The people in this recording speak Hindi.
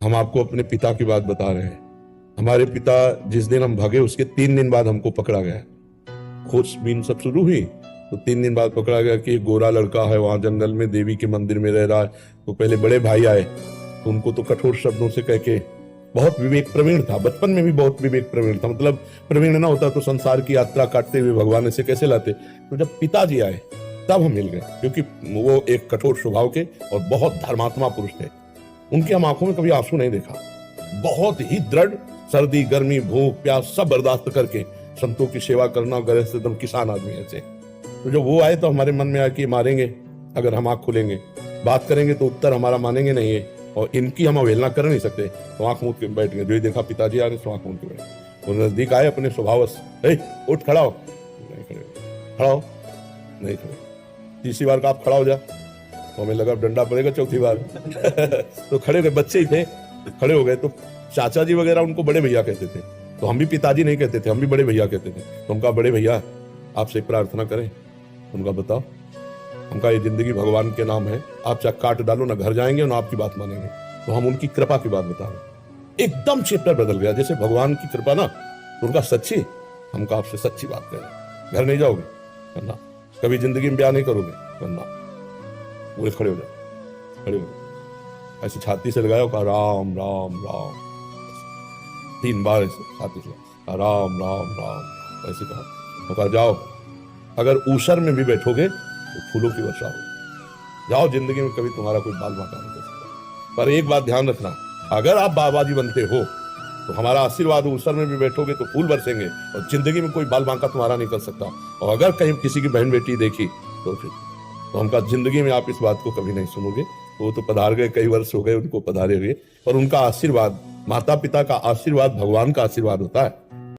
हम आपको अपने पिता की बात बता रहे हैं। हमारे पिता जिस दिन हम भागे उसके 3 दिन बाद हमको पकड़ा गया। खोजबीन सब शुरू हुई तो 3 दिन बाद पकड़ा गया कि एक गोरा लड़का है वहां जंगल में देवी के मंदिर में रह रहा है। तो पहले बड़े भाई आए तो उनको तो कठोर शब्दों से कह के, बहुत विवेक प्रवीण था, बचपन में भी बहुत विवेक प्रवीण था, मतलब प्रवीण ना होता तो संसार की यात्रा काटते हुए भगवान ऐसे कैसे लाते। तो जब पिताजी आए तब हम मिल गए, क्योंकि वो एक कठोर स्वभाव के और बहुत धर्मात्मा पुरुष थे। उनकी हम आंखों में कभी आंसू नहीं देखा। बहुत ही दृढ़, सर्दी गर्मी भूख प्यास सब बर्दाश्त करके संतों की सेवा करना, गृहस्थ एकदम किसान आदमी ऐसे। तो जब वो आए तो हमारे मन में आया कि मारेंगे अगर हम आंख खुलेंगे, बात करेंगे तो उत्तर हमारा मानेंगे नहीं है, और इनकी हम अवहेलना कर नहीं सकते। तो आंख मूंद के बैठ गए। जो ही देखा पिताजी आ रहे तो आंख मूंद के बैठ। वो नजदीक आए अपने स्वभावश, उठ खड़ा हो, नहीं खड़े, खड़ा हो, नहीं खड़े। तीसरी बार का आप खड़ा हो जा, तो हमें लगा डंडा पड़ेगा चौथी बार तो खड़े हो गए, बच्चे ही थे, खड़े हो गए। तो चाचा जी वगैरह उनको बड़े भैया कहते थे, तो हम भी पिताजी नहीं कहते थे, हम भी बड़े भैया कहते थे। तो हम कहा बड़े भैया आपसे एक प्रार्थना करें। उनका बताओ। हम कहा ये जिंदगी भगवान के नाम है, आप चाहे काट डालो ना घर जाएंगे ना आपकी बात मानेंगे। तो हम उनकी कृपा की बात बता रहे। एकदम चैप्टर बदल गया, जैसे भगवान की कृपा ना। तो उनका सच्ची, हम कहा आपसे सच्ची बात करें, घर नहीं जाओगे करना, कभी जिंदगी में ब्याह नहीं करोगे करना। बोले खड़े हो जाओ, खड़े हो जाओ। ऐसे छाती से लगाया, कहा राम राम राम, 3 बार ऐसे छाती से राम राम राम ऐसे कहा। तो कहा जाओ, अगर ऊसर में भी बैठोगे तो फूलों की वर्षा हो, जाओ, जिंदगी में कभी तुम्हारा कोई बाल बांका नहीं कर सकता। पर एक बात ध्यान रखना, अगर आप बाबाजी बनते हो तो हमारा आशीर्वाद, ऊसर में भी बैठोगे तो फूल बरसेंगे, और जिंदगी में कोई बाल बांका तुम्हारा नहीं कर सकता। और अगर कहीं किसी की बहन बेटी देखी तो फिर तो हमका जिंदगी में आप इस बात को कभी नहीं सुनोगे। वो तो पधार गए, कई वर्ष हो गए उनको पधारे हुए, पर उनका आशीर्वाद, माता पिता का आशीर्वाद भगवान का आशीर्वाद होता है।